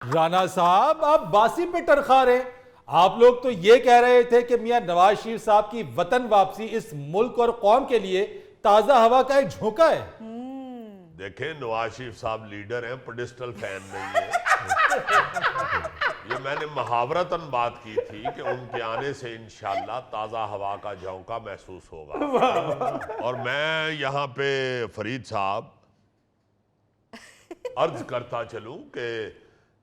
राना साहब, आप बासी पे टरखा रहे हैं। आप लोग तो ये कह रहे थे कि मियां नवाज शरीफ साहब की वतन वापसी इस मुल्क और कौम के लिए ताजा हवा का एक झोंका है। देखें, नवाज शरीफ साहब लीडर हैं, पेडिस्टल फैन नहीं है। ये मैंने मुहावरतन बात की थी कि उनके आने से इंशाल्लाह ताज़ा हवा का झोंका महसूस होगा। और मैं यहाँ पे फरीद साहब अर्ज करता चलूं कि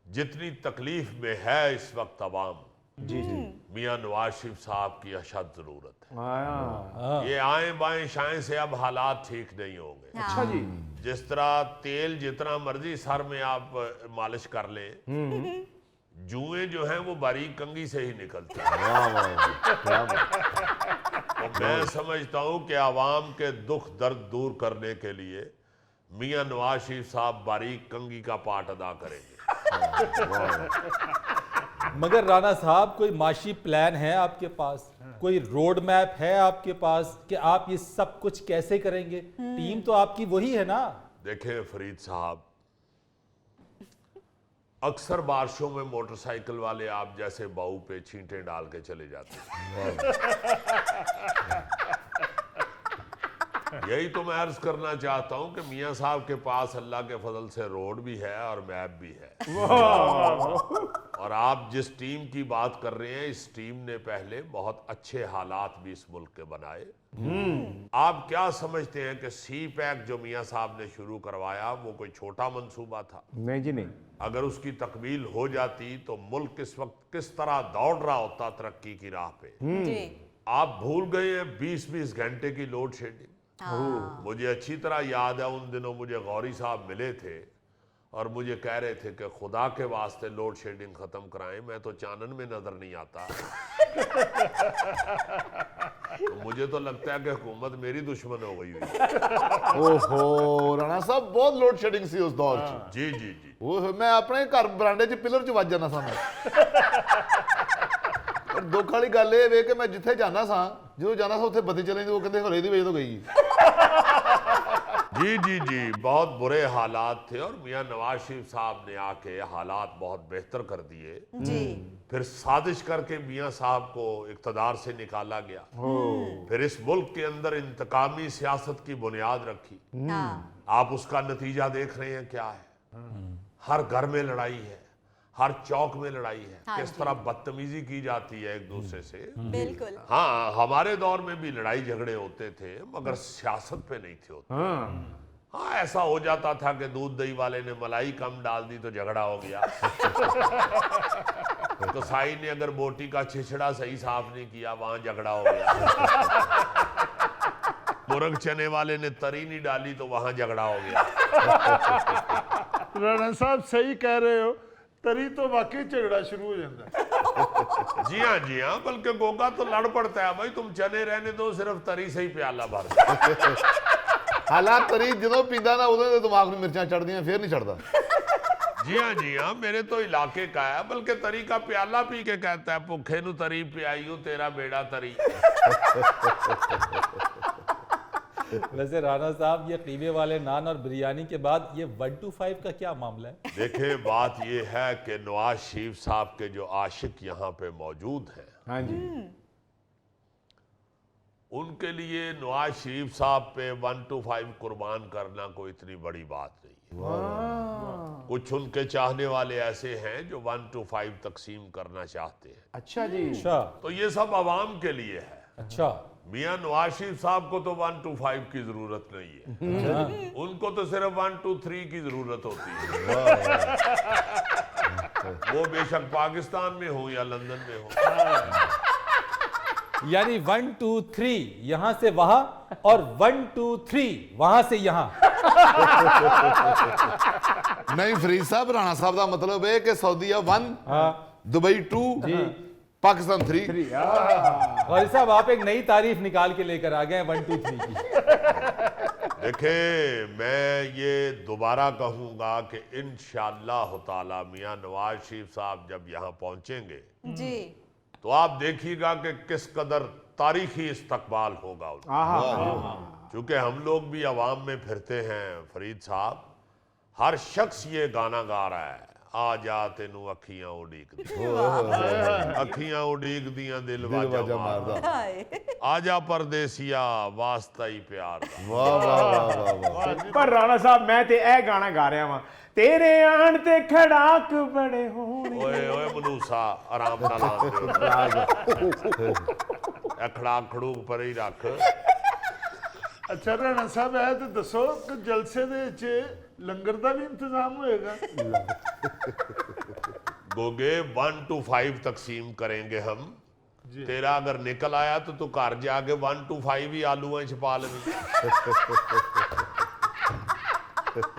जितनी तकलीफ में है इस वक्त अवाम, जी जी, मियां नवाज शरीफ साहब की अशद जरूरत है। हाँ। ये आए बाएं शाएं से अब हालात ठीक नहीं होंगे। अच्छा जी। जिस तरह तेल जितना मर्जी सर में आप मालिश कर लें, जुएं जो हैं वो बारीक कंघी से ही निकलती हैं। तो मैं समझता हूं कि आवाम के दुख दर्द दूर करने के लिए मियां नवाज शरीफ साहब बारीक कंघी का पार्ट अदा करेंगे। मगर राना साहब, कोई माशी प्लान है आपके पास? कोई रोड मैप है आपके पास कि आप ये सब कुछ कैसे करेंगे? टीम तो आपकी वही है ना। देखें फरीद साहब, अक्सर बारिशों में मोटरसाइकिल वाले आप जैसे बाऊ पे छींटे डाल के चले जाते हैं। यही तो मैं अर्ज करना चाहता हूं कि मियां साहब के पास अल्लाह के फजल से रोड भी है और मैप भी है। और आप जिस टीम की बात कर रहे हैं, इस टीम ने पहले बहुत अच्छे हालात भी इस मुल्क के बनाए। आप क्या समझते हैं कि सी पैक जो मियां साहब ने शुरू करवाया वो कोई छोटा मंसूबा था? नहीं जी नहीं। अगर उसकी तकमील हो जाती तो मुल्क इस वक्त किस तरह दौड़ रहा होता तरक्की की राह पे। जी। आप भूल गए हैं 20-20 घंटे की लोड शेडिंग। मुझे अच्छी तरह याद है, उन दिनों मुझे गौरी साहब मिले थे और मुझे कह रहे थे कि खुदा के वास्ते लोड शेडिंग खत्म कराएं, मैं तो चानन में नजर नहीं आता। तो मुझे तो लगता है कि हुकूमत मेरी दुश्मन हो गई हुई। ओहो राणा साहब, बहुत लोड शेडिंग सी उस दौर च। जी जी जी। ਉਹ ਮੈਂ ਆਪਣੇ ਘਰ ਬਰਾਂਡੇ 'ਚ ਪਿਲਰ 'ਚ ਵੱਜ ਜਾਂਦਾ ਸਾਂ ਮੈਂ। ਪਰ ਦੁੱਖ ਵਾਲੀ ਗੱਲ ਇਹ ਵੇ ਕਿ ਮੈਂ ਜਿੱਥੇ ਜਾਂਦਾ ਸਾਂ, ਜਦੋਂ ਜਾਂਦਾ ਸਾਂ ਉੱਥੇ ਬੱਤੀ ਚਲੇ ਜਾਂਦੀ, ਉਹ ਕਹਿੰਦੇ ਹਲੇ ਦੀ ਵਜ੍ਹਾ ਤੋਂ ਗਈ। जी जी जी, बहुत बुरे हालात थे और मियां नवाज शरीफ साहब ने आके हालात बहुत बेहतर कर दिए। जी। फिर साजिश करके मियां साहब को इक़्तिदार से निकाला गया। फिर इस मुल्क के अंदर इंतकामी सियासत की बुनियाद रखी। हाँ। आप उसका नतीजा देख रहे हैं क्या है। हर घर में लड़ाई है, हर चौक में लड़ाई है। हाँ किस तरह बदतमीजी की जाती है एक दूसरे से। बिल्कुल। हाँ, हमारे दौर में भी लड़ाई झगड़े होते थे मगर सियासत पे नहीं थे होते। हाँ, ऐसा हो जाता था कि दूध दही वाले ने मलाई कम डाल दी तो झगड़ा हो गया। तो साई ने अगर बोटी का छिछड़ा सही साफ नहीं किया, वहां झगड़ा हो गया। मुर्ग चने वाले ने तरी नहीं डाली तो वहां झगड़ा हो गया। राणा साहब सही कह रहे हो, तरी तो वाकई झगड़ा शुरू हो जाता है। जी हाँ, बल्कि गोगा तो लड़ पड़ता है, भाई तुम चने रहने दो, सिर्फ तरी से ही प्याला भर। ਹਾਲਾਤ ਤਰੀ ਜਦੋਂ ਪੀਂਦਾ ਨਾ ਉਦੋਂ ਦੇ ਦਿਮਾਗ ਨੂੰ ਮਿਰਚਾਂ ਚੜਦੀਆਂ, ਫੇਰ ਨਹੀਂ ਚੜਦਾ। जी हाँ, मेरे तो इलाके का है, बल्कि तरी का प्याला पी के कहता है भुखे नु तरी पियाई तेरा बेड़ा तरी। वैसे राणा साहब, ये कीमे वाले नान और बिरयानी के बाद ये 125 का क्या मामला है? देखिए, बात ये है कि नवाज शरीफ साहब के जो आशिक यहाँ पे मौजूद हैं, हाँ जी। उनके लिए नवाज शरीफ साहब पे 125 कुर्बान करना कोई इतनी बड़ी बात नहीं है। कुछ उनके चाहने वाले ऐसे हैं जो 125 तकसीम करना चाहते हैं। अच्छा जी। अच्छा तो ये सब आवाम के लिए है। अच्छा। मियां नवाज शरीफ साहब को तो 125 की जरूरत नहीं है। उनको तो सिर्फ 123 की जरूरत होती है। वो बेशक पाकिस्तान में हो या लंदन में हो। यानी 1 2 3 यहां से वहां और 1 2 3 वहां से यहां। ਨਹੀਂ ਫਰੀਦ ਸਾਹਿਬ, ਰਾਣਾ ਸਾਹਿਬ ਦਾ ਮਤਲਬ ਇਹ ਕਿ ਸਾਊਦੀਆ 1, हाँ दुबई 2, पाकिस्तान 3। गौरी साहब, आप एक नई तारीफ निकाल के लेकर आ गए 1 2 3 की। देखे, मैं ये दोबारा कहूंगा कि इंशाअल्लाह ताला मियां नवाज शरीफ साहब जब यहाँ पहुंचेंगे जी। तो आप देखिएगा कि किस कदर तारीखी इस्तकबाल होगा उनका। क्योंकि हम लोग भी अवाम में फिरते हैं फरीद साहब, हर शख्स ये गाना गा रहा है, ਆ ਜਾ ਤੈਨੂੰ ਅੱਖੀਆਂ ਉਡੀਕਦੀਆਂ ਅੱਖੀਆਂ ਉਡੀਕਦੀਆਂ ਦਿਲ ਵਾਜਾ ਵਾਜਾ ਮਾਰਦਾ ਮਾਰਦਾ ਹਾਏ ਆ ਜਾ ਪਰਦੇਸੀਆ ਵਾਸਤਾ ਹੀ ਪਿਆਰ ਦਾ ਵਾਹ ਵਾਹ ਵਾਹ ਵਾਹ ਵਾਹ ਪਰ ਰਾਣਾ ਸਾਹਿਬ ਮੈਂ ਤੇ ਇਹ ਗਾਣਾ ਗਾ ਰਿਹਾ ਵਾਂ ਤੇਰੇ ਆਣ ਤੇ ਖੜਾਕ ਬੜੇ ਹੋਣੇ ਓਏ ਓਏ ਮਨੂਸਾ ਆਰਾਮ ਨਾਲ ਆ ਇਹ ਖੜਾਕ ਖੜੂਕ ਪਰ ਹੀ ਰੱਖ ਅੱਛਾ ਰਾਣਾ ਸਾਹਿਬ ਇਹ ਤੇ ਦੱਸੋ ਕਿ ਜਲਸੇ ਦੇ ਵਿੱਚ ਲੰਗਰ ਦਾ ਵੀ ਇੰਤਜ਼ਾਮ ਹੋਏਗਾ गोगे 1 to 5 तकसीम करेंगे हम तेरा अगर निकल आया तो तू घर जाके 1 to 5 ही आलू छपा लेंगे